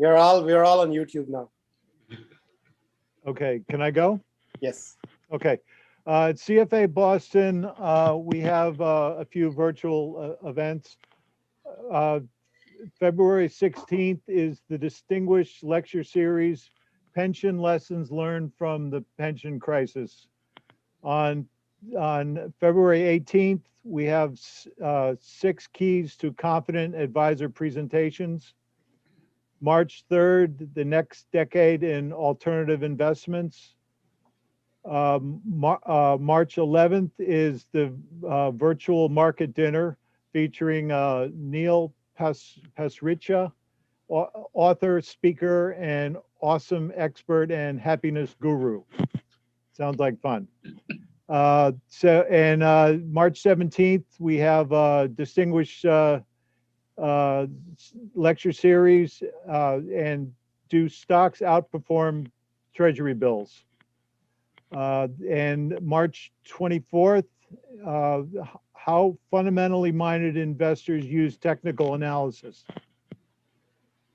We're all on YouTube now. Okay, can I go? Yes. Okay. At CFA Boston, we have a few virtual events. February 16th is the Distinguished Lecture Series, Pension Lessons Learned from the Pension Crisis. On February 18th, we have 6 keys to confident advisor presentations. March 3rd, the next decade in alternative investments. March 11th is the virtual market dinner featuring Neil Pasricha, author, speaker, and awesome expert and happiness guru. Sounds like fun. March 17th, we have a distinguished lecture series and do stocks outperform treasury bills. And March 24th, how fundamentally minded investors use technical analysis.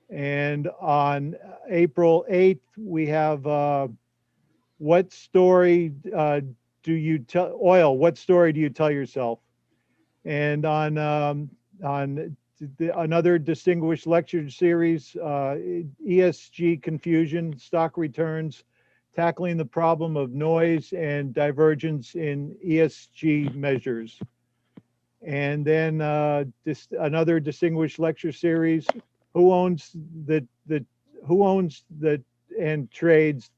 And on April 8th, we have what story do you tell what story do you tell yourself? And on another distinguished lecture series, ESG confusion, stock returns, tackling the problem of noise and divergence in ESG measures. And then another distinguished lecture series, who owns and trades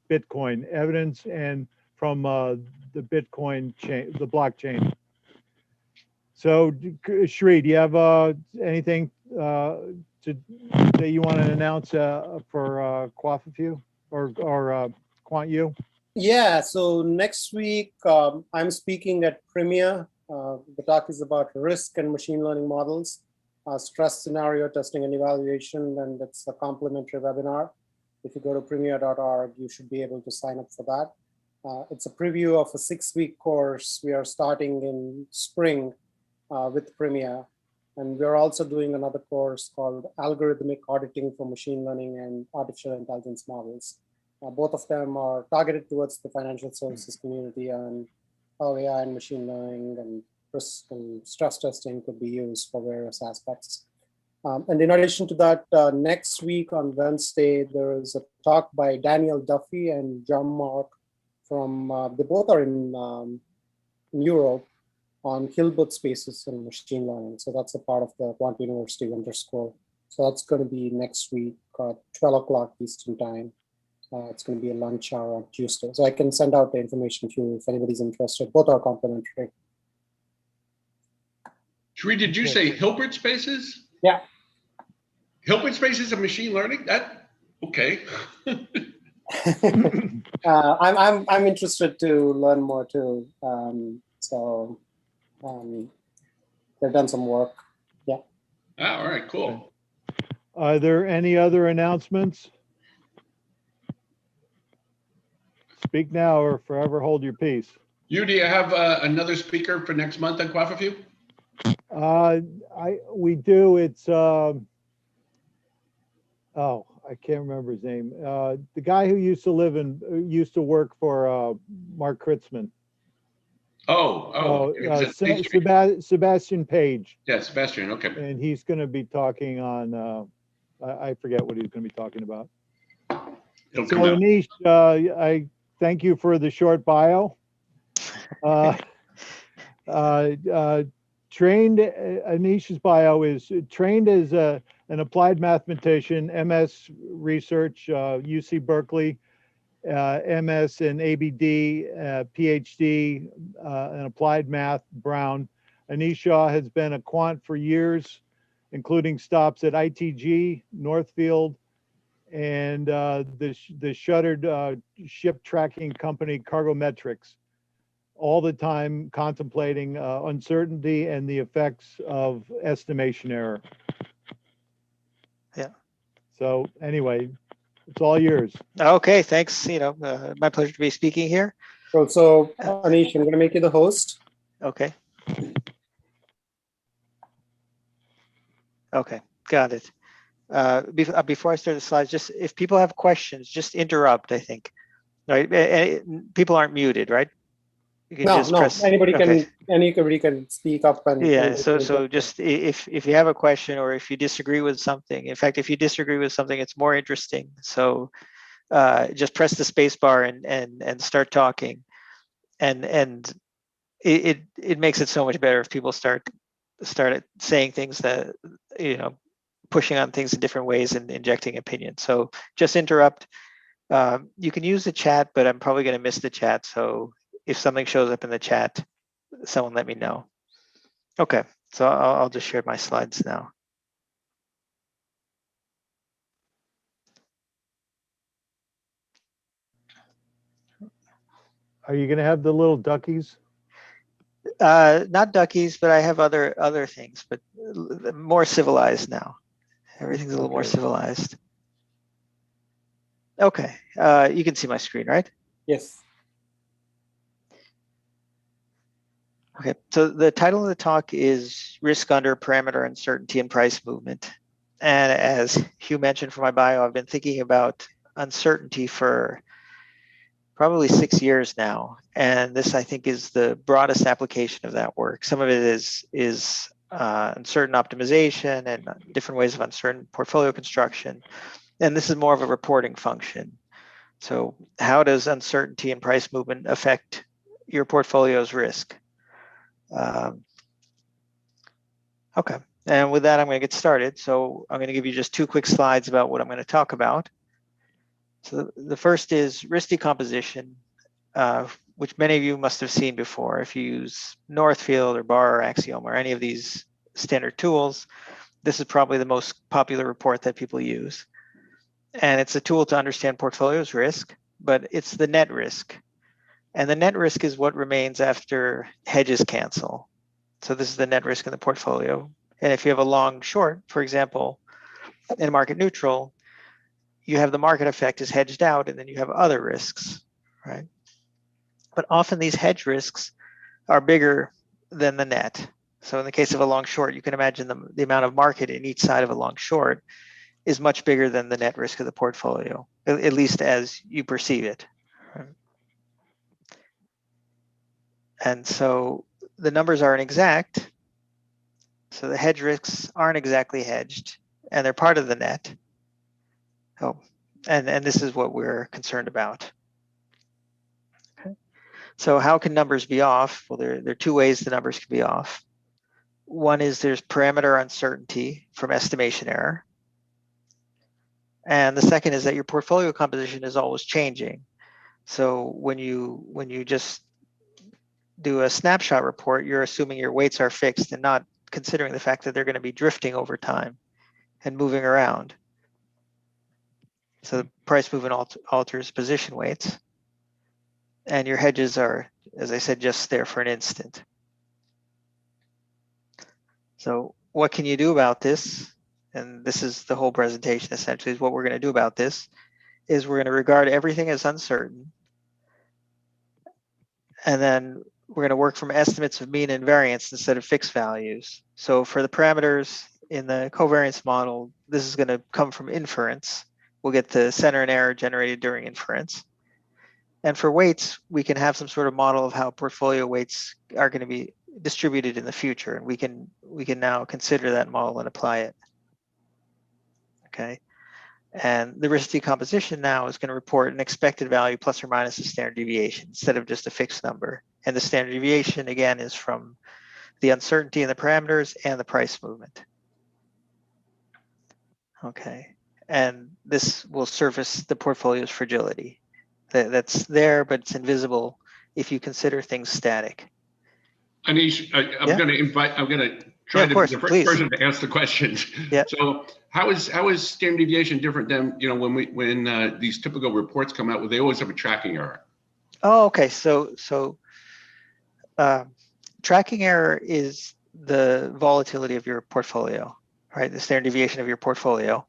Bitcoin, evidence and from the Bitcoin chain, the blockchain. So Shri, do you have anything that you want to announce for QuaffeU or QuantU? Yeah, so next week I'm speaking at Premiere. The talk is about risk and machine learning models, stress scenario testing and evaluation, and it's a complimentary webinar. If you go to premiere.org, you should be able to sign up for that. It's a preview of a 6-week course we are starting in spring with Premiere. And we're also doing another course called Algorithmic Auditing for Machine Learning and Artificial Intelligence Models. Both of them are targeted towards the financial services community and how AI and machine learning and risk and stress testing could be used for various aspects. And in addition to that, next week on Wednesday, there is a talk by Daniel Duffy and John Mark from, they both are in Europe on Hilbert spaces and machine learning. So that's a part of the Quant University Winter School. So that's going to be next week, 12 o'clock Eastern time. It's going to be a lunch hour on Tuesday. So I can send out the information to you if anybody's interested. Both are complimentary. Shri, did you say Hilbert spaces? Yeah. Hilbert spaces and machine learning? That okay. I'm interested to learn more too. They've done some work. Yeah. All right, cool. Are there any other announcements? Speak now or forever hold your peace. Do you have another speaker for next month on QuaffeU? We do. It's I can't remember his name. The guy who used to work for Mark Kritzman. Sebastian Page. Yeah, Sebastian. Okay. And he's going to be talking on. I forget what he's going to be talking about. It'll so come out. Anish, I thank you for the short bio. Anish's bio is trained as an applied mathematician, MS research, UC Berkeley, MS in ABD, PhD in applied math, Brown. Anish Shah has been a quant for years, including stops at ITG, Northfield, and the shuttered ship tracking company Cargometrics, all the time contemplating uncertainty and the effects of estimation error. Yeah. So anyway, it's all yours. Okay, thanks. My pleasure to be speaking here. So Anish, I'm going to make you the host. Okay. Okay, got it. before I start the slides, just if people have questions, just interrupt, I think. Right? People aren't muted, right? You can No, just no, press. anybody Okay. can speak up and. Yeah, anybody so can so jump in. just if you have a question or if you disagree with something, in fact, if you disagree with something, it's more interesting. So just press the space bar and start talking, and it makes it so much better if people start saying things that, pushing on things in different ways and injecting opinions. So just interrupt. You can use the chat, but I'm probably going to miss the chat. So if something shows up in the chat, someone let me know. Okay, so I'll just share my slides now. Are you going to have the little duckies? Not duckies, but I have other things, but more civilized now. Everything's a little more Okay. civilized. Okay, you can see my screen, right? Yes. Okay, so the title of the talk is Risk Under Parameter Uncertainty and Price Movement. And as Hugh mentioned for my bio, I've been thinking about uncertainty for probably 6 years now. And this, I think, is the broadest application of that work. Some of it is uncertain optimization and different ways of uncertain portfolio construction. And this is more of a reporting function. So how does uncertainty and price movement affect your portfolio's risk? Okay, and with that, I'm going to get started. So I'm going to give you just 2 quick slides about what I'm going to talk about. So the first is risk decomposition, which many of you must have seen before. If you use Northfield or Bar or Axiom or any of these standard tools, this is probably the most popular report that people use. And it's a tool to understand portfolio's risk, but it's the net risk. And the net risk is what remains after hedges cancel. So this is the net risk in the portfolio. And if you have a long short, for example, in market neutral, you have the market effect is hedged out, and then you have other risks, right? But often these hedge risks are bigger than the net. So in the case of a long short, you can imagine the amount of market in each side of a long short is much bigger than the net risk of the portfolio, at least as you perceive it. Right? And so the numbers aren't exact. So the hedge risks aren't exactly hedged, and they're part of the net. Oh, and this is what we're concerned about. Okay. So how can numbers be off? Well, there are 2 ways the numbers can be off. One is there's parameter uncertainty from estimation error. And the second is that your portfolio composition is always changing. So when you just do a snapshot report, you're assuming your weights are fixed and not considering the fact that they're going to be drifting over time and moving around. So the price movement alters position weights, and your hedges are, as I said, just there for an instant. So what can you do about this? And this is the whole presentation, essentially, is what we're going to do about this, is we're going to regard everything as uncertain. And then we're going to work from estimates of mean and variance instead of fixed values. So for the parameters in the covariance model, this is going to come from inference. We'll get the center and error generated during inference. And for weights, we can have some sort of model of how portfolio weights are going to be distributed in the future. And we can now consider that model and apply it. Okay. And the risk decomposition now is going to report an expected value plus or minus a standard deviation instead of just a fixed number. And the standard deviation, again, is from the uncertainty in the parameters and the price movement. Okay. And this will surface the portfolio's fragility. That's there, but it's invisible if you consider things static. Anish, I'm going to try to be the first person to ask the questions. Yeah. So how is standard deviation different than, when these typical reports come out, they always have a tracking error? Oh, okay. So tracking error is the volatility of your portfolio, right? The standard deviation of your portfolio.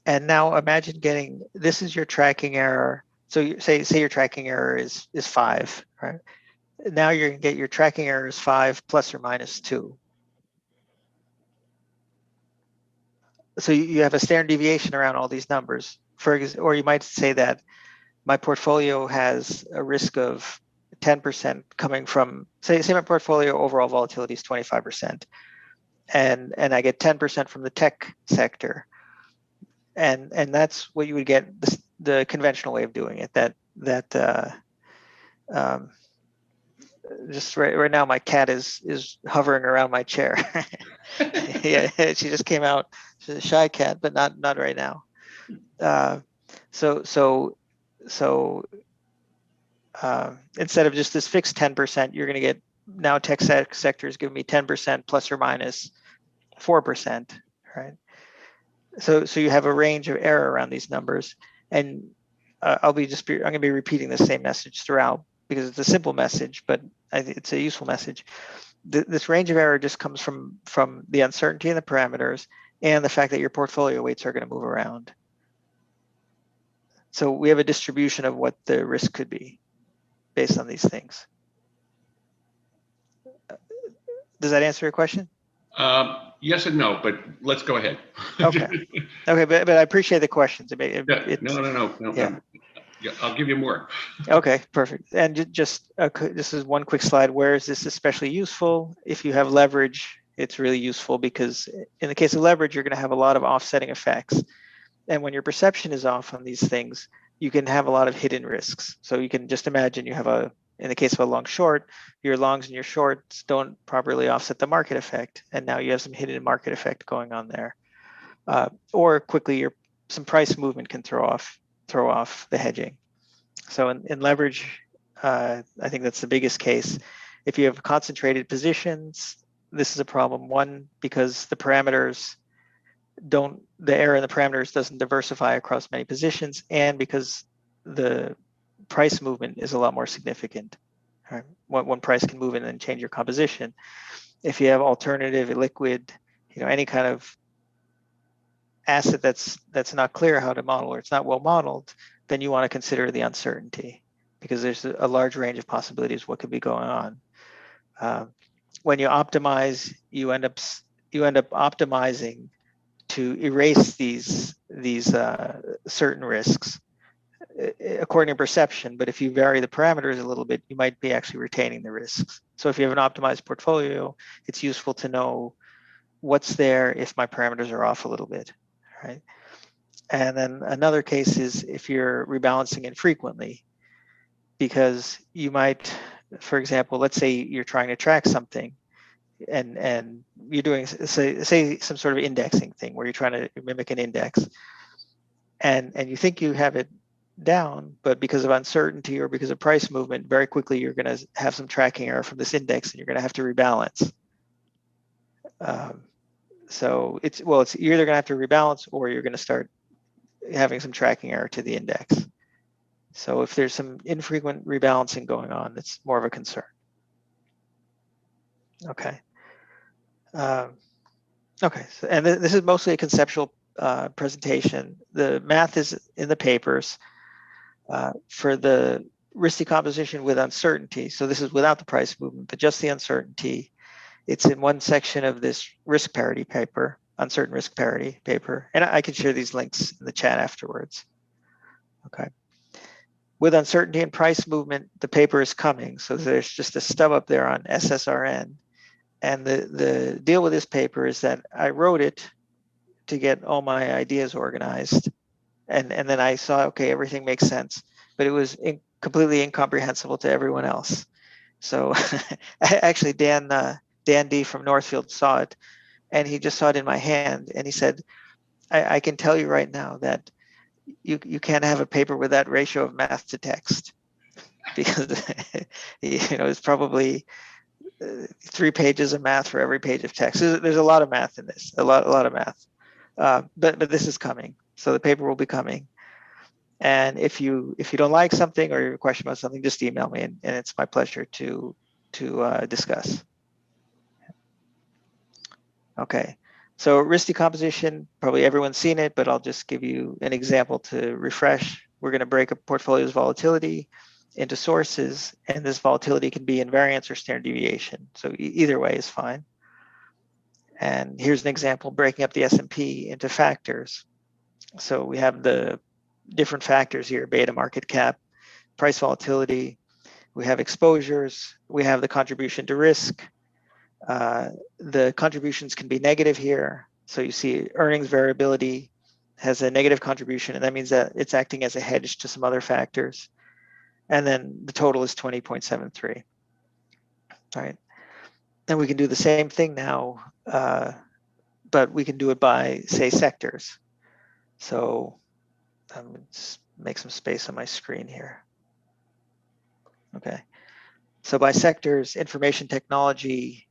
And now imagine this is your tracking error. So you say your tracking error is 5, right? Now you're going to get your tracking error is 5 plus or minus 2. so you have a standard deviation around all these numbers. Or you might say that my portfolio has a risk of 10% coming from, say my portfolio overall volatility is 25%, and I get 10% from the tech sector, and that's what you would get the conventional way of doing it. Um, just right now, my cat is hovering around my chair. Yeah, she just came out. She's a shy cat, but not right now. So instead of just this fixed 10%, you're going to get now tech sectors give me 10% plus or minus 4%, right? So you have a range of error around these numbers, and I'm going to be repeating the same message throughout because it's a simple message, but I think it's a useful message. This range of error just comes from the uncertainty in the parameters and the fact that your portfolio weights are going to move around. So we have a distribution of what the risk could be based on these things. Does that answer your question? Yes and no, but let's go ahead. Okay. Okay, but I appreciate the questions. No. Yeah. Yeah, I'll give you more. Okay, perfect. And just this is one quick slide. Where is this especially useful? If you have leverage, it's really useful because in the case of leverage, you're going to have a lot of offsetting effects. And when your perception is off on these things, you can have a lot of hidden risks. So you can just imagine you have in the case of a long short, your longs and your shorts don't properly offset the market effect. And now you have some hidden market effect going on there. Or quickly, some price movement can throw off the hedging. So in leverage, I think that's the biggest case. If you have concentrated positions, this is a problem. One, because the error in the parameters doesn't diversify across many positions, and because the price movement is a lot more significant. Right? One price can move in and change your composition. If you have alternative, illiquid, any kind of asset that's not clear how to model, or it's not well modeled, then you want to consider the uncertainty because there's a large range of possibilities what could be going on. When you optimize, you end up optimizing to erase these certain risks according to perception. But if you vary the parameters a little bit, you might be actually retaining the risks. So if you have an optimized portfolio, it's useful to know what's there if my parameters are off a little bit, right? And then another case is if you're rebalancing infrequently, because you might, for example, let's say you're trying to track something and you're doing, say some sort of indexing thing where you're trying to mimic an index, and you think you have it down, but because of uncertainty or because of price movement, very quickly you're going to have some tracking error from this index and you're going to have to rebalance. So you're either going to have to rebalance or you're going to start having some tracking error to the index. So if there's some infrequent rebalancing going on, it's more of a concern. Okay. Okay, so, and this is mostly a conceptual presentation. The math is in the papers for the risk decomposition with uncertainty. So this is without the price movement, but just the uncertainty. It's in one section of this risk parity paper, uncertain risk parity paper. And I can share these links in the chat afterwards. Okay. With uncertainty and price movement, the paper is coming. So there's just a stub up there on SSRN. And the deal with this paper is that I wrote it to get all my ideas organized. And then I saw, okay, everything makes sense. But it was completely incomprehensible to everyone else. So actually, Dan D from Northfield saw it, and he just saw it in my hand. And he said, I can tell you right now that you can't have a paper with that ratio of math to text, because it's probably 3 pages of math for every page of text. There's a lot of math in this, a lot of math. But this is coming, so the paper will be coming. And if you don't like something or you have a question about something, just email me, and it's my pleasure to discuss. Okay, so risk decomposition, probably everyone's seen it, but I'll just give you an example to refresh. We're going to break a portfolio's volatility into sources, and this volatility can be invariance or standard deviation. So either way is fine. And here's an example breaking up the S&P into factors. So we have the different factors here: beta, market cap, price volatility. We have exposures. We have the contribution to risk. The contributions can be negative here. So you see earnings variability has a negative contribution, and that means that it's acting as a hedge to some other factors. And then the total is 20.73. Right. And we can do the same thing now, but we can do it by, say, sectors. So let's make some space on my screen here. Okay. So by sectors, information technology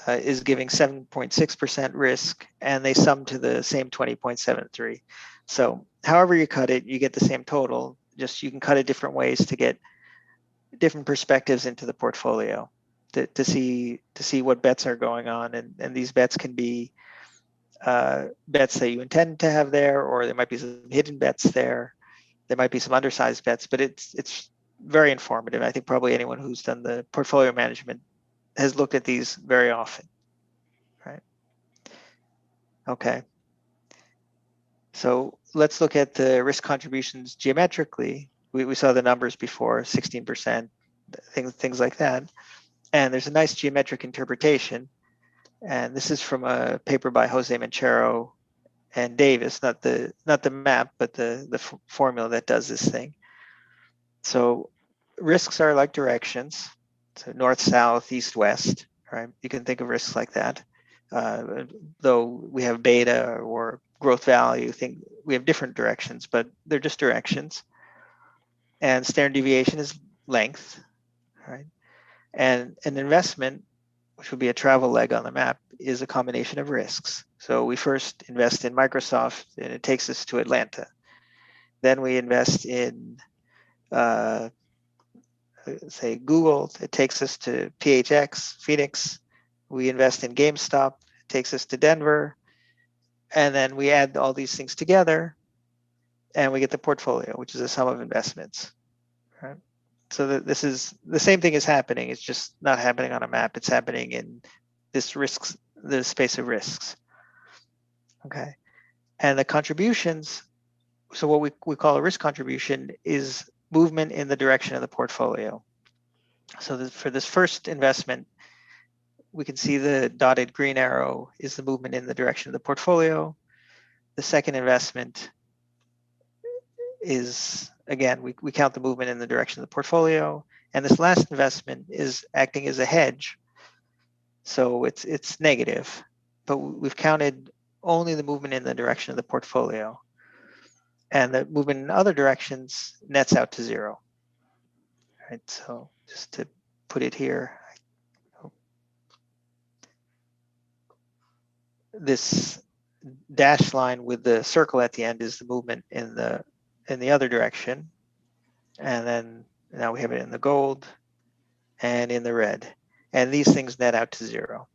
is giving 7.6% risk, and they sum to the same 20.73. So however you cut it, you get the same total. Just you can cut it different ways to get different perspectives into the portfolio to see what bets are going on, and these bets can be bets that you intend to have there, or there might be some hidden bets there. There might be some undersized bets, but it's very informative. I think probably anyone who's done the portfolio management has looked at these very often, right? Okay. So let's look at the risk contributions geometrically. We saw the numbers before, 16%, things like that. And there's a nice geometric interpretation. And this is from a paper by Jose Manchero and Davis, not the map, but the formula that does this thing. So risks are like directions. So north, south, east, west, right? You can think of risks like that. Though we have beta or growth value, we have different directions, but they're just directions. And standard deviation is length, right? And an investment, which would be a travel leg on the map, is a combination of risks. So we first invest in Microsoft, and it takes us to Atlanta. Then we invest in, say, Google. It takes us to PHX, Phoenix. We invest in GameStop. It takes us to Denver. And then we add all these things together, and we get the portfolio, which is a sum of investments, right? So this is the same thing is happening. It's just not happening on a map. It's happening in this risks, the space of risks. Okay. And the contributions, so what we call a risk contribution is movement in the direction of the portfolio. So for this first investment, we can see the dotted green arrow is the movement in the direction of the portfolio. The second investment is, again, we count the movement in the direction of the portfolio. And this last investment is acting as a hedge. So it's negative, but we've counted only the movement in the direction of the portfolio. And the movement in other directions nets out to zero. Right, so just to put it here, this dashed line with the circle at the end is the movement in the other direction. And then now we have it in the gold and in the red. And these things net out to zero.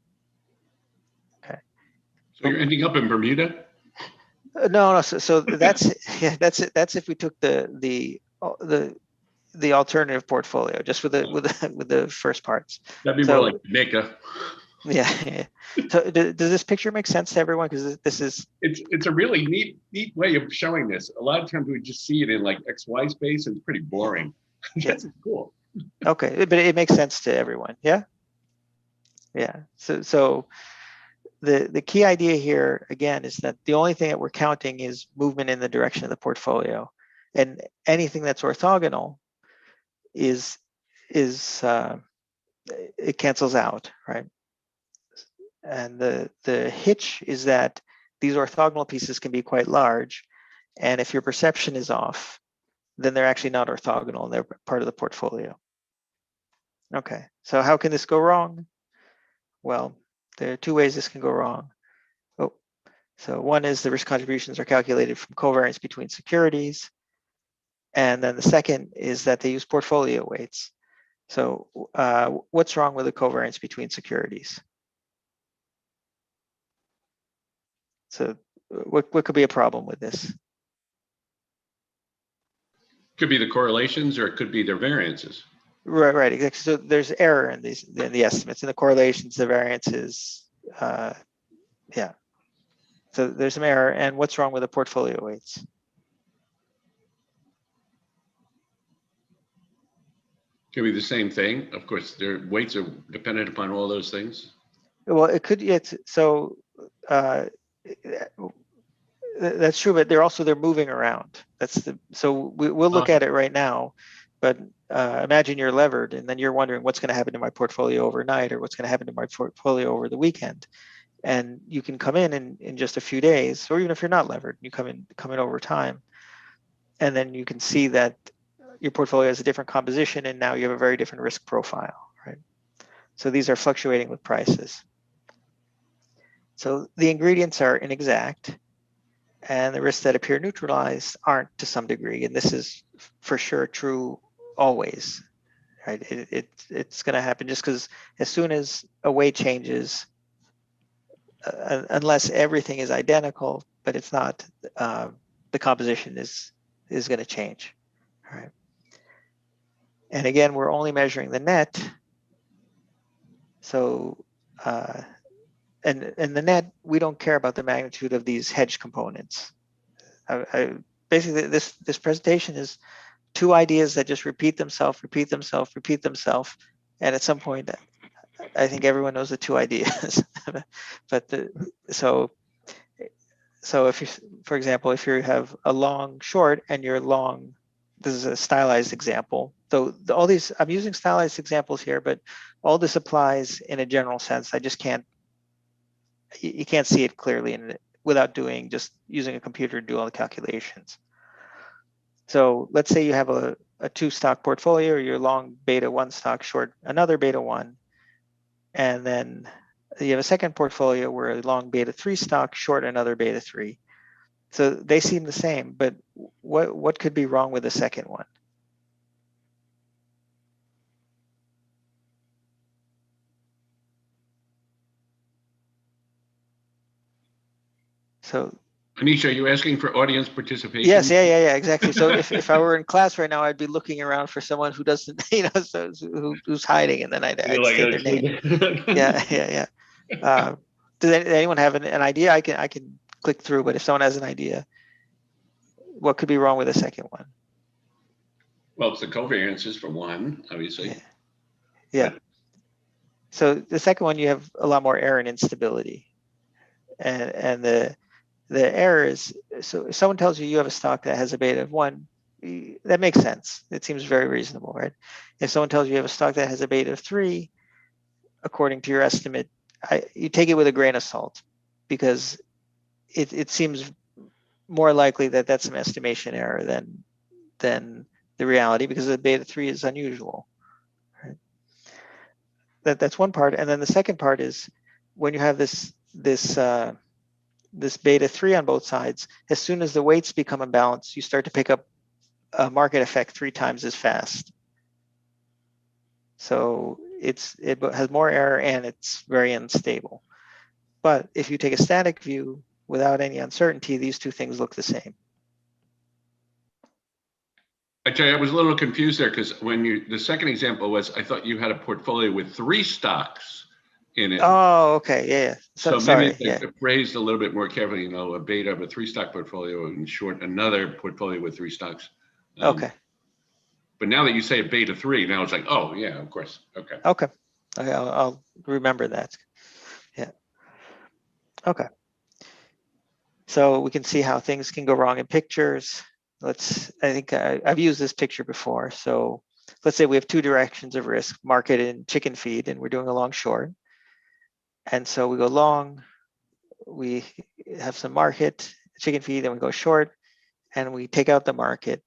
Okay. So you're ending up in Bermuda? No. So that's that's if we took the alternative portfolio just with the first parts. That'd be more like Jamaica. Yeah. So does this picture make sense to everyone? Because this is it's a really neat way of showing this. A lot of times we just see it in like XY space, and it's pretty boring. That's cool. Okay, but it makes sense to everyone. Yeah. Yeah. So the key idea here again is that the only thing that we're counting is movement in the direction of the portfolio, and anything that's orthogonal is it cancels out, right? And the hitch is that these orthogonal pieces can be quite large, and if your perception is off, then they're actually not orthogonal and they're part of the portfolio. Okay, so how can this go wrong? Well, there are two ways this can go wrong. Oh, so one is the risk contributions are calculated from covariance between securities, and then the second is that they use portfolio weights. So what's wrong with the covariance between securities? So what could be a problem with this? Could be the correlations, or it could be their variances. Right, exactly. So there's error in the estimates, and the correlations, the variances, Yeah. So there's some error. And what's wrong with the portfolio weights? Could be the same thing. Of course, their weights are dependent upon all those things. Well, it could. It's so. That's true, but they're moving around. So we'll look at it right now, but imagine you're levered, and then you're wondering what's going to happen to my portfolio overnight, or what's going to happen to my portfolio over the weekend. And you can come in just a few days, or even if you're not levered, you come in over time, and then you can see that your portfolio has a different composition, and now you have a very different risk profile, right? So these are fluctuating with prices. So the ingredients are inexact, and the risks that appear neutralized aren't to some degree. And this is for sure true always, right? It's going to happen just because as soon as a weight changes, unless everything is identical, but it's not, the composition is going to change, all right? And again, we're only measuring the net. So, and the net, we don't care about the magnitude of these hedge components. Basically, this presentation is two ideas that just repeat themselves, and at some point, I think everyone knows the two ideas. But so if you, for example, if you have a long short and you're long, this is a stylized example. So all these, I'm using stylized examples here, but all this applies in a general sense. I just can't, you can't see it clearly without just using a computer to do all the calculations. So let's say you have a two stock portfolio, or you're long beta 1 stock, short another beta 1. And then you have a second portfolio where long beta 3 stock, short another beta 3. So they seem the same, but what could be wrong with the second one? So Anish, are you asking for audience participation? yes, yeah, exactly. So if I were in class right now, I'd be looking around for someone who doesn't, who's hiding, and then I'd state their name. Yeah. Does anyone have an idea? I can click through, but if someone has an idea, what could be wrong with the second one? Well, it's the covariances for one, obviously. Yeah. So the second one, you have a lot more error and instability, and the error is, so if someone tells you have a stock that has a beta of 1, that makes sense. It seems very reasonable, right? If someone tells you have a stock that has a beta of 3, according to your estimate, you take it with a grain of salt, because it seems more likely that that's an estimation error than the reality, because the beta 3 is unusual. Right? That's one part, and then the second part is when you have this beta 3 on both sides, as soon as the weights become imbalanced, you start to pick up a market effect 3 times as fast. So it has more error and it's very unstable. But if you take a static view without any uncertainty, these two things look the same. I tell you, I was a little confused there, because when the second example was, I thought you had a portfolio with 3 stocks in it. Oh, okay, yeah. So sorry, maybe phrased a little bit more carefully, a beta of a 3-stock portfolio, and short another portfolio with 3 stocks. Okay. But now that you say a beta 3, now it's like, oh yeah, of course. Okay. Okay, I'll remember that. Yeah. Okay. So we can see how things can go wrong in pictures. I think I've used this picture before. So let's say we have 2 directions of risk, market and chicken feed, and we're doing a long short. And so we go long, we have some market, chicken feed, then we go short, and we take out the market.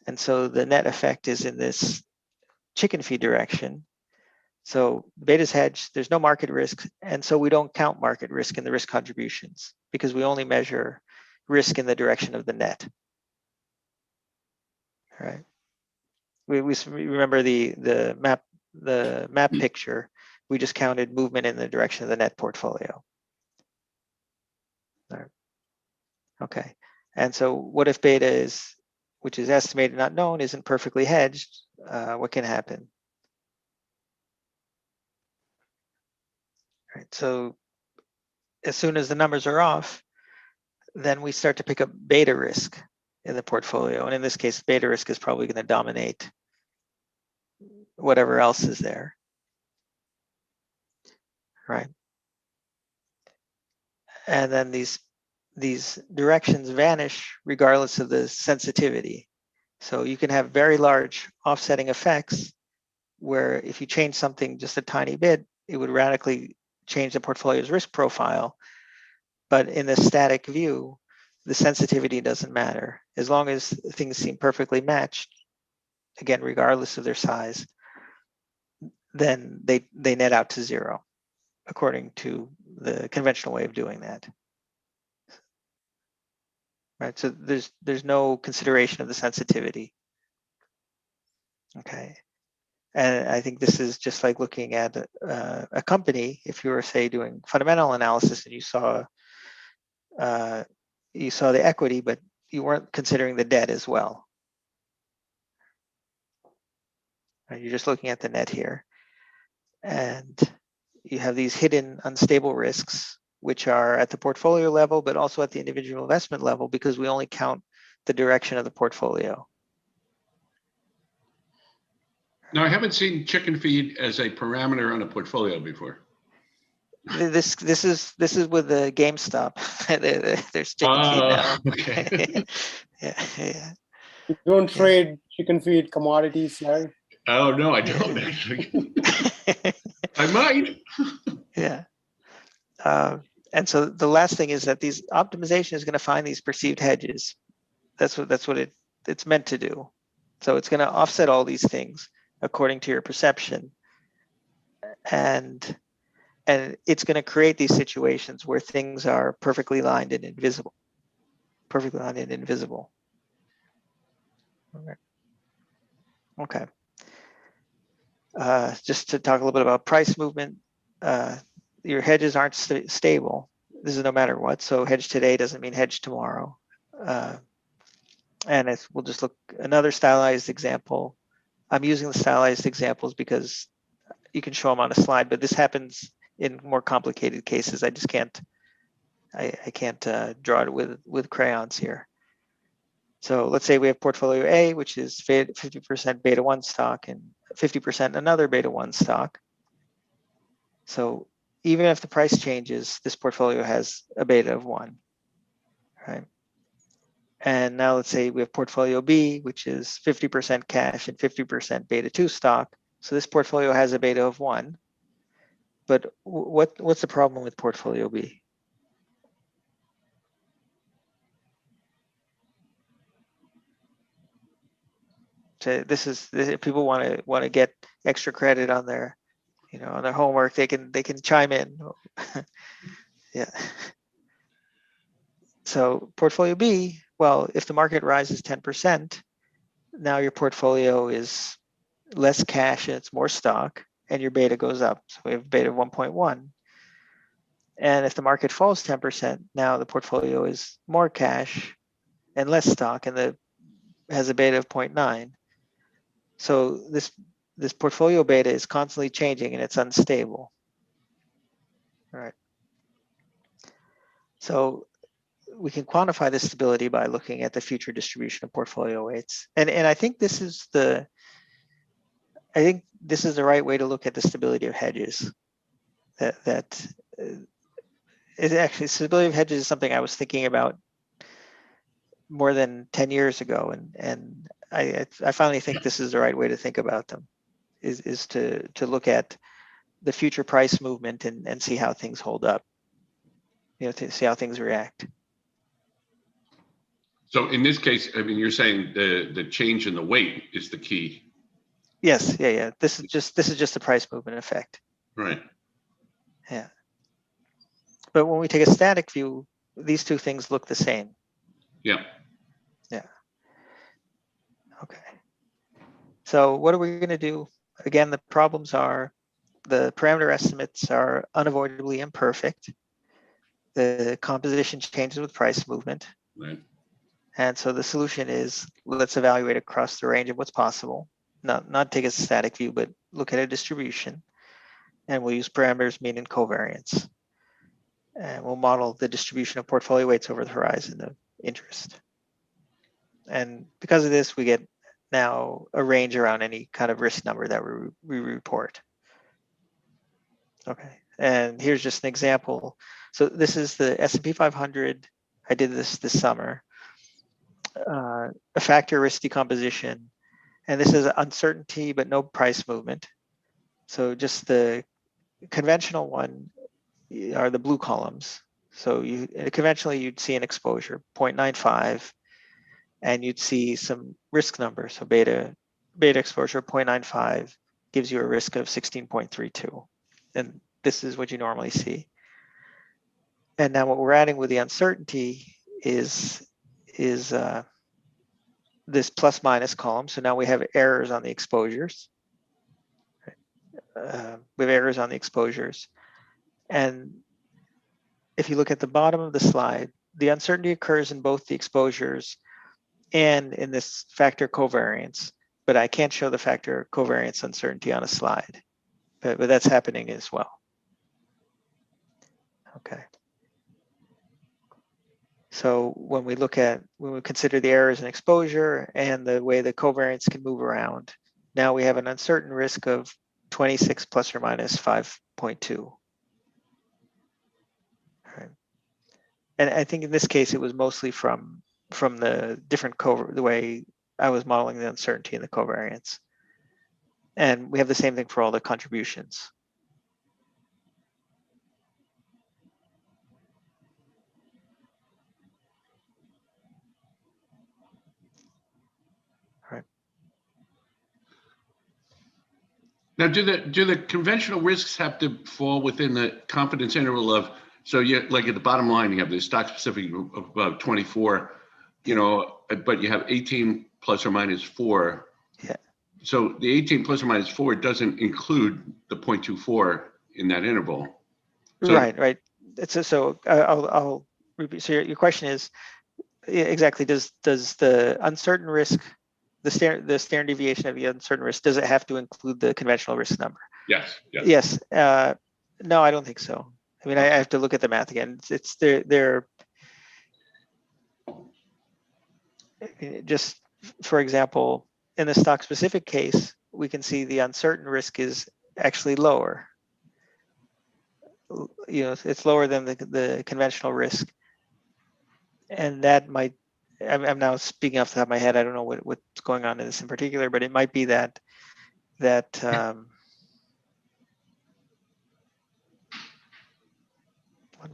And so the net effect is in this chicken feed direction. So beta's hedged, there's no market risk, and so we don't count market risk in the risk contributions, because we only measure risk in the direction of the net. All right. We remember the map picture. We just counted movement in the direction of the net portfolio. All right. Okay. And so what if beta which is estimated not known, isn't perfectly hedged? What can happen? Right. So as soon as the numbers are off, then we start to pick up beta risk in the portfolio. And in this case, beta risk is probably going to dominate whatever else is there, right? And then these directions vanish regardless of the sensitivity. So you can have very large offsetting effects where if you change something just a tiny bit, it would radically change the portfolio's risk profile. But in the static view, the sensitivity doesn't matter. As long as things seem perfectly matched, again, regardless of their size, then they net out to zero, according to the conventional way of doing that. Right, so there's no consideration of the sensitivity. Okay, and I think this is just like looking at a company. If you were, say, doing fundamental analysis and you saw the equity, but you weren't considering the debt as well. Right, you're just looking at the net here, and you have these hidden unstable risks, which are at the portfolio level, but also at the individual investment level, because we only count the direction of the portfolio. Now, I haven't seen chicken feed as a parameter on a portfolio before. This is with the GameStop. There's chicken feed now. Okay. Yeah. You don't trade chicken feed commodities, Larry? Oh, no, I don't actually. I might. Yeah. And so the last thing is that these optimization is going to find these perceived hedges. That's what it's meant to do. So it's going to offset all these things according to your perception, and it's going to create these situations where things are perfectly lined and invisible. Perfectly lined and invisible. Okay. Just to talk a little bit about price movement, your hedges aren't stable. This is no matter what. So hedge today doesn't mean hedge tomorrow. And we'll just look another stylized example. I'm using the stylized examples because you can show them on a slide, but this happens in more complicated cases. I just can't. I can't draw it with crayons here. So let's say we have portfolio A, which is 50% beta 1 stock and 50% another beta 1 stock. So even if the price changes, this portfolio has a beta of 1, right? And now let's say we have portfolio B, which is 50% cash and 50% beta 2 stock. So this portfolio has a beta of 1. But what's the problem with portfolio B? So if people want to get extra credit on their, on their homework, they can chime in. Yeah. So portfolio B, well, if the market rises 10%, now your portfolio is less cash and it's more stock, and your beta goes up. So we have beta of 1.1. And if the market falls 10%, now the portfolio is more cash and less stock, and has a beta of 0.9. So this portfolio beta is constantly changing and it's unstable. All right. So we can quantify the stability by looking at the future distribution of portfolio weights. And I think this is the right way to look at the stability of hedges. Stability of hedges is something I was thinking about more than 10 years ago, and I finally think this is the right way to think about them, is to look at the future price movement and see how things hold up, to see how things react. So in this case, I mean, you're saying the change in the weight is the key. Yes, yeah. This is just a price movement effect. Right. Yeah. But when we take a static view, these two things look the same. Yeah. Yeah. Okay. So what are we going to do? Again, the problems are the parameter estimates are unavoidably imperfect. The composition changes with price movement. Right. And so the solution is, let's evaluate across the range of what's possible. Not take a static view, but look at a distribution. And we'll use parameters, mean, and covariance. And we'll model the distribution of portfolio weights over the horizon of interest. And because of this, we get now a range around any kind of risk number that we report. Okay, and here's just an example. So this is the S&P 500. I did this summer. A factor risk decomposition. And this is uncertainty, but no price movement. So just the conventional one are the blue columns. So conventionally you'd see an exposure 0.95, and you'd see some risk number. So beta exposure 0.95 gives you a risk of 16.32. And this is what you normally see. And now what we're adding with the uncertainty is this plus minus column. So now we have errors on the exposures. We have errors on the exposures. And if you look at the bottom of the slide, the uncertainty occurs in both the exposures and in this factor covariance, but I can't show the factor covariance uncertainty on a slide, but that's happening as well. Okay. So when we consider the errors in exposure and the way the covariance can move around, now we have an uncertain risk of 26 plus or minus 5.2. Right. And I think in this case, it was mostly from the different the way I was modeling the uncertainty and the covariance. And we have the same thing for all the contributions. Now, do the conventional risks have to fall within the confidence interval of, so you like at the bottom line, you have the stock specific of about 24, but you have 18 plus or minus 4. Yeah. So the 18 plus or minus 4 doesn't include the 0.24 in that interval. So, right. So I'll repeat. So your question is exactly, does the uncertain risk, the standard deviation of the uncertain risk, does it have to include the conventional risk number? Yes. Yes. No, I don't think so. I mean, I have to look at the math again. It's they're just, for example, in the stock specific case, we can see the uncertain risk is actually lower. It's lower than the conventional risk. And that might, I'm now speaking off the top of my head. I don't know what's going on in this in particular, but it might be that what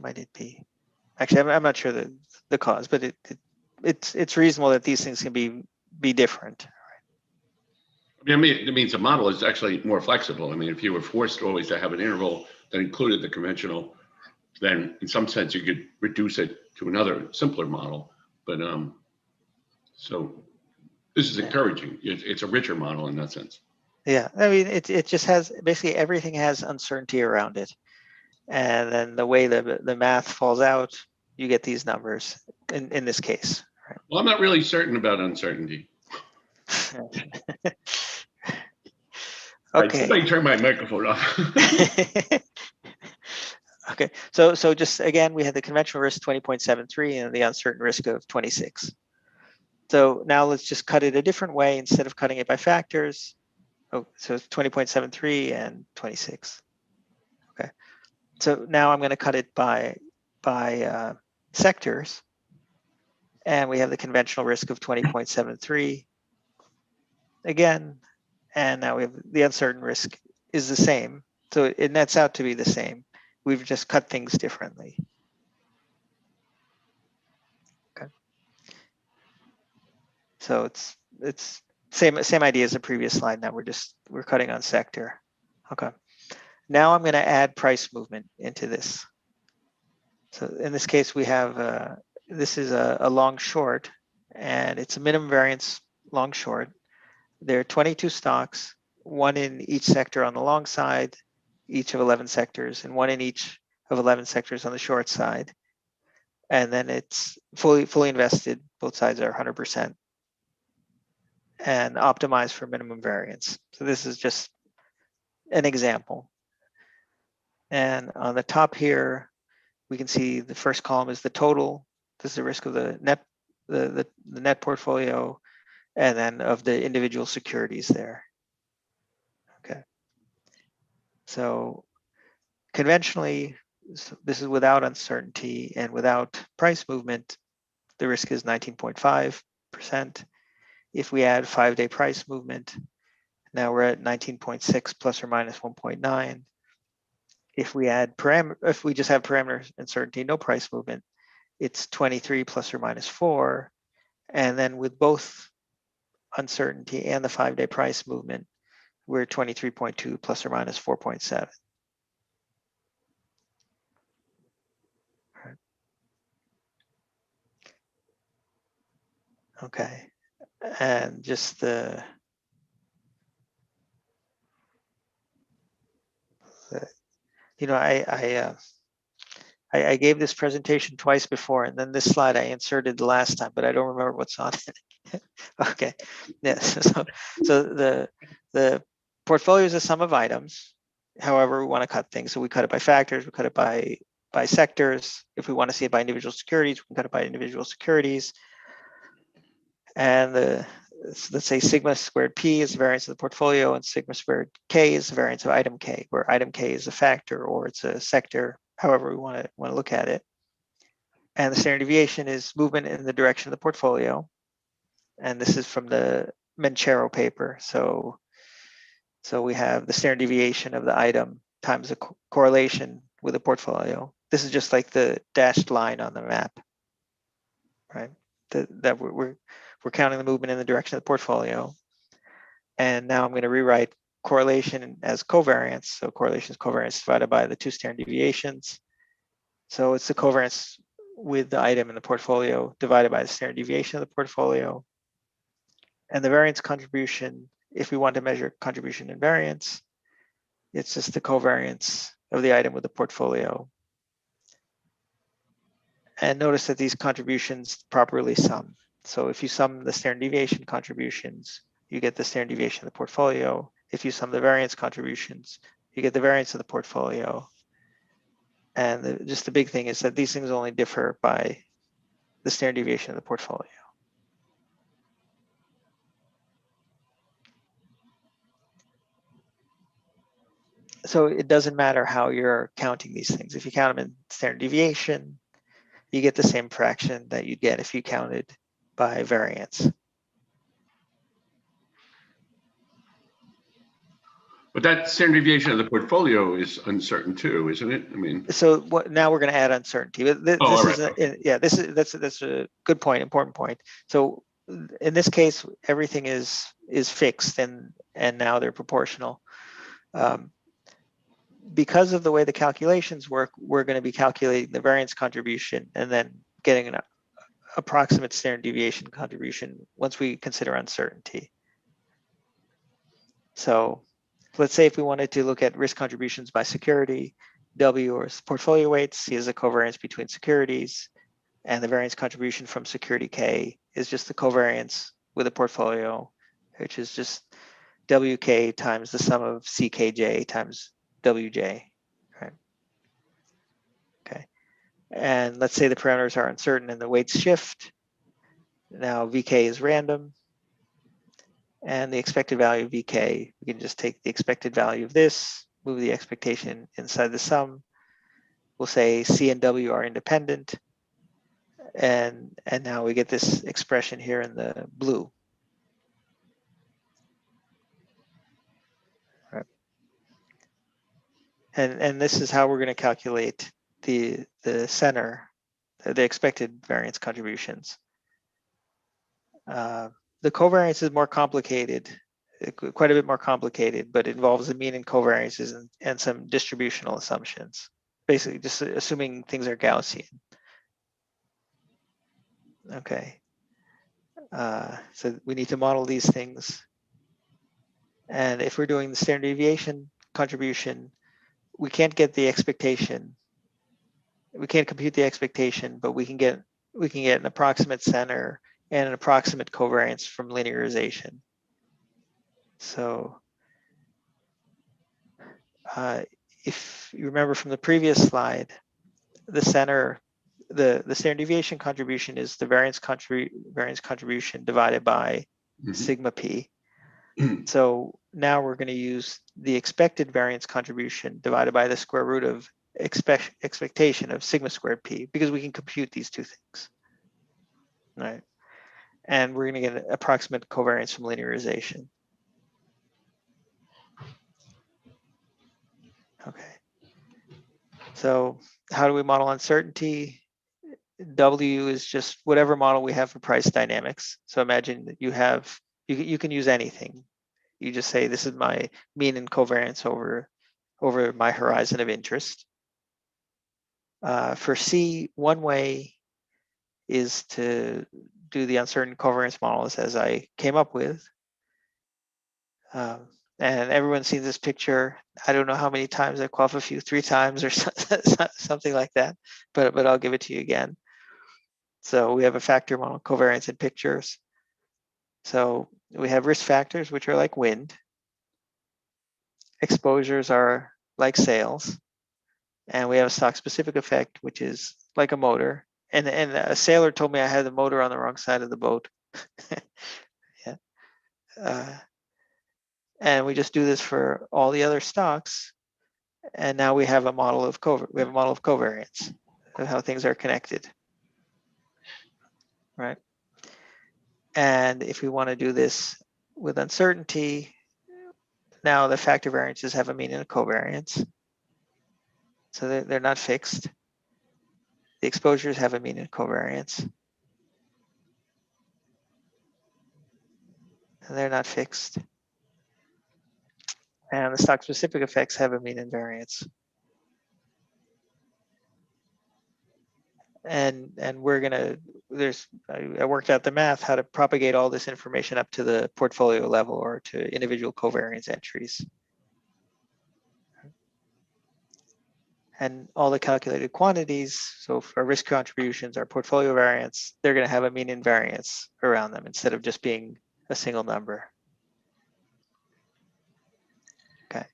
might it be? Actually, I'm not sure the cause, but it's reasonable that these things can be different. I mean, it means the model is actually more flexible. I mean, if you were forced always to have an interval that included the conventional, then in some sense you could reduce it to another simpler model. But so this is encouraging. It's a richer model in that sense. Yeah, I mean, it just has, basically everything has uncertainty around it. And then the way the math falls out, you get these numbers in this case. Right? Well, I'm not really certain about uncertainty. Okay. Somebody turn my microphone off. Okay, so just again, we had the conventional risk 20.73 and the uncertain risk of 26. So now let's just cut it a different way. Instead of cutting it by factors, so it's 20.73 and 26. Okay, so now I'm going to cut it by sectors, and we have the conventional risk of 20.73 again, and now we have the uncertain risk is the same, so it nets out to be the same. We've just cut things differently. Okay. So it's same idea as the previous slide. Now we're cutting on sector. Okay. Now I'm going to add price movement into this. So in this case, we have this is a long short, and it's a minimum variance long short. There are 22 stocks, one in each sector on the long side, each of 11 sectors, and one in each of 11 sectors on the short side. And then it's fully invested. Both sides are 100% and optimized for minimum variance. So this is just an example. And on the top here, we can see the first column is the total. This is the risk of the net portfolio, and then of the individual securities there. Okay. So conventionally, so this is without uncertainty and without price movement, the risk is 19.5%. If we add 5-day price movement, now we're at 19.6 plus or minus 1.9. If we add if we just have parameter uncertainty, no price movement, it's 23 plus or minus 4. And then with both uncertainty and the 5-day price movement, we're 23.2 plus or minus 4.7. Okay, and just you know, I gave this presentation twice before, and then this slide I inserted the last time, but I don't remember what's on it. Okay, yes. So the portfolio is a sum of items. However, we want to cut things, so we cut it by factors. We cut it by sectors. If we want to see it by individual securities, we can cut it by individual securities. And let's say sigma squared p is the variance of the portfolio, and sigma squared k is the variance of item k, where item k is a factor or it's a sector, however we want to look at it. And the standard deviation is movement in the direction of the portfolio. And this is from the Menchero paper. So we have the standard deviation of the item times the correlation with the portfolio. This is just like the dashed line on the map, right? That we're counting the movement in the direction of the portfolio. And now I'm going to rewrite correlation as covariance. So correlation is covariance divided by the two standard deviations. So it's the covariance with the item in the portfolio divided by the standard deviation of the portfolio. And the variance contribution, if we want to measure contribution and variance, it's just the covariance of the item with the portfolio. And notice that these contributions properly sum. So if you sum the standard deviation contributions, you get the standard deviation of the portfolio. If you sum the variance contributions, you get the variance of the portfolio. And just the big thing is that these things only differ by the standard deviation of the portfolio. So it doesn't matter how you're counting these things. If you count them in standard deviation, you get the same fraction that you'd get if you counted by variance. But that standard deviation of the portfolio is uncertain too, isn't it? I mean, so now we're going to add uncertainty. But that's a good point, important point. So in this case, everything is fixed, and now they're proportional. Because of the way the calculations work, we're going to be calculating the variance contribution and then getting an approximate standard deviation contribution once we consider uncertainty. So let's say if we wanted to look at risk contributions by security, W or portfolio weights, C is the covariance between securities, and the variance contribution from security K is just the covariance with a portfolio, which is just WK times the sum of CKJ times WJ, right? Okay, and let's say the parameters are uncertain and the weights shift. Now VK is random, and the expected value of VK, we can just take the expected value of this, move the expectation inside the sum. We'll say C and W are independent, and now we get this expression here in the blue. And this is how we're going to calculate the center, the expected variance contributions. The covariance is more complicated, quite a bit more complicated, but it involves the mean and covariances and some distributional assumptions. Basically, just assuming things are Gaussian. Okay. So we need to model these things. And if we're doing the standard deviation contribution, we can't get the expectation. We can't compute the expectation, but we can get an approximate center and an approximate covariance from linearization. So if you remember from the previous slide, the center, the standard deviation contribution is the variance contribution divided by Mhm. sigma p. So now we're going to use the expected variance contribution divided by the square root of expectation of sigma squared p, because we can compute these two things, right? And we're going to get an approximate covariance from linearization. Okay. So how do we model uncertainty? W is just whatever model we have for price dynamics. So imagine that you can use anything. You just say, this is my mean and covariance over my horizon of interest. For C, one way is to do the uncertain covariance models as I came up with. And everyone's seen this picture. I don't know how many times I quaff a few, 3 times or something like that, but I'll give it to you again. So we have a factor model, covariance in pictures. So we have risk factors, which are like wind. Exposures are like sails. And we have a stock specific effect, which is like a motor. And a sailor told me I had the motor on the wrong side of the boat. Yeah. And we just do this for all the other stocks. And now we have a model of covariance of how things are connected, right? And if we want to do this with uncertainty, now the factor variances have a mean and a covariance. So they're not fixed. The exposures have a mean and covariance. And they're not fixed. And the stock specific effects have a mean and variance. And we're gonna, I worked out the math, how to propagate all this information up to the portfolio level or to individual covariance entries. And all the calculated quantities, so for risk contributions, our portfolio variance, they're gonna have a mean and variance around them instead of just being a single number. Okay.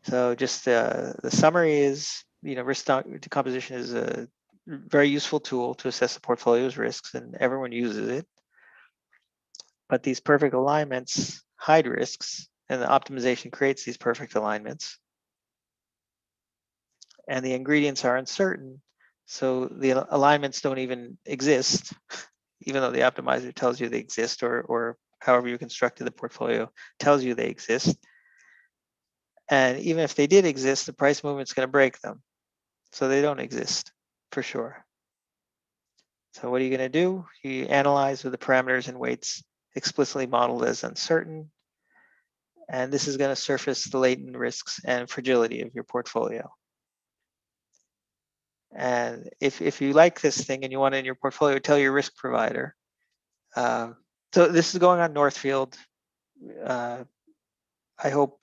So just the summary is, risk decomposition is a very useful tool to assess the portfolio's risks, and everyone uses it. But these perfect alignments hide risks, and the optimization creates these perfect alignments. And the ingredients are uncertain, so the alignments don't even exist, even though the optimizer tells you they exist, or however you constructed the portfolio tells you they exist. And even if they did exist, the price movement's going to break them. So they don't exist for sure. So what are you going to do? You analyze with the parameters and weights explicitly modeled as uncertain. And this is going to surface the latent risks and fragility of your portfolio. And if you like this thing and you want it in your portfolio, tell your risk provider. So this is going on Northfield. I hope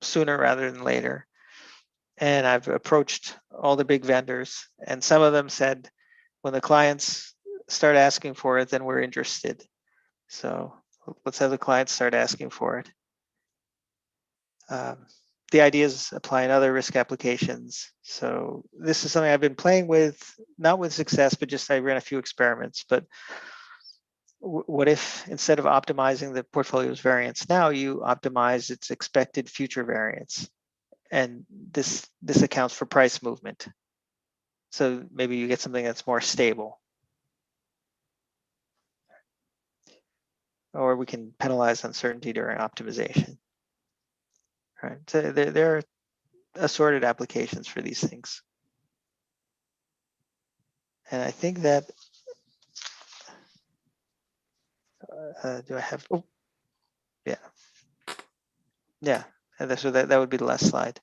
sooner rather than later. And I've approached all the big vendors, and some of them said, when the clients start asking for it, then we're interested. So let's have the clients start asking for it. The idea is applying other risk applications. So this is something I've been playing with, not with success, but just I ran a few experiments. But what if instead of optimizing the portfolio's variance now, you optimize its expected future variance? And this accounts for price movement. So maybe you get something that's more stable. Or we can penalize uncertainty during optimization. Right. So there are assorted applications for these things. And I think that, do I have, oh, yeah. Yeah, and so that would be the last slide.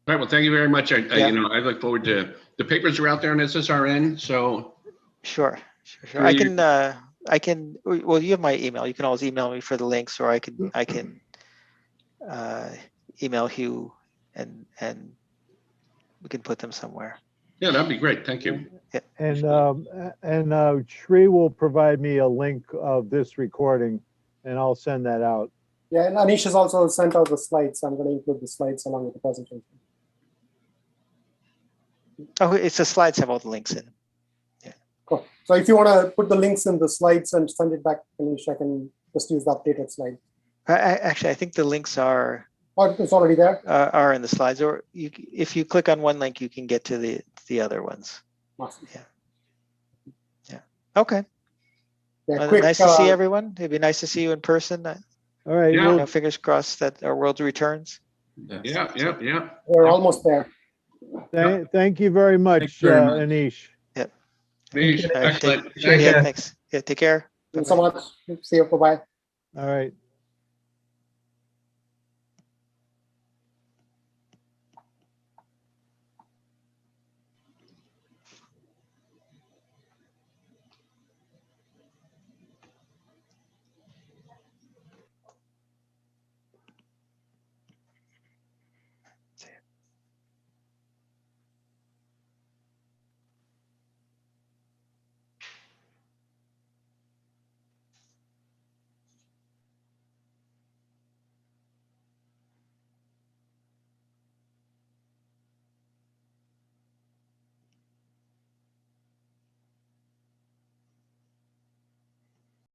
All right, well, thank you very much. Yeah. I look forward to, the papers are out there on SSRN, so. Sure. I can, well, you have my email. You can always email me for the links, or I can email Hugh and we can put them somewhere. Yeah, that'd be great. Thank you. And Shri will provide me a link of this recording, and I'll send that out. Yeah, and Anish has also sent out the slides. I'm going to include the slides along with the presentation. Oh, it's the slides have all the links in them. Cool. So if you want to put the links in the slides and send it back to Anish, I can just use the updated slide. Actually, I think the links are It's already there. in the slides, or if you click on one link, you can get to the other ones. Awesome. Yeah. Okay. Yeah, Well, quick, nice to see everyone. It'd be nice to see you in person. All right. Yeah. Well, You know, fingers crossed that our world returns. Yeah, yeah, yeah. we're almost there. thank you very much, Thanks very much. Anish. Excellent. Yeah, care. thanks. Yeah, take care. Thanks so much. See you. Bye-bye. All right.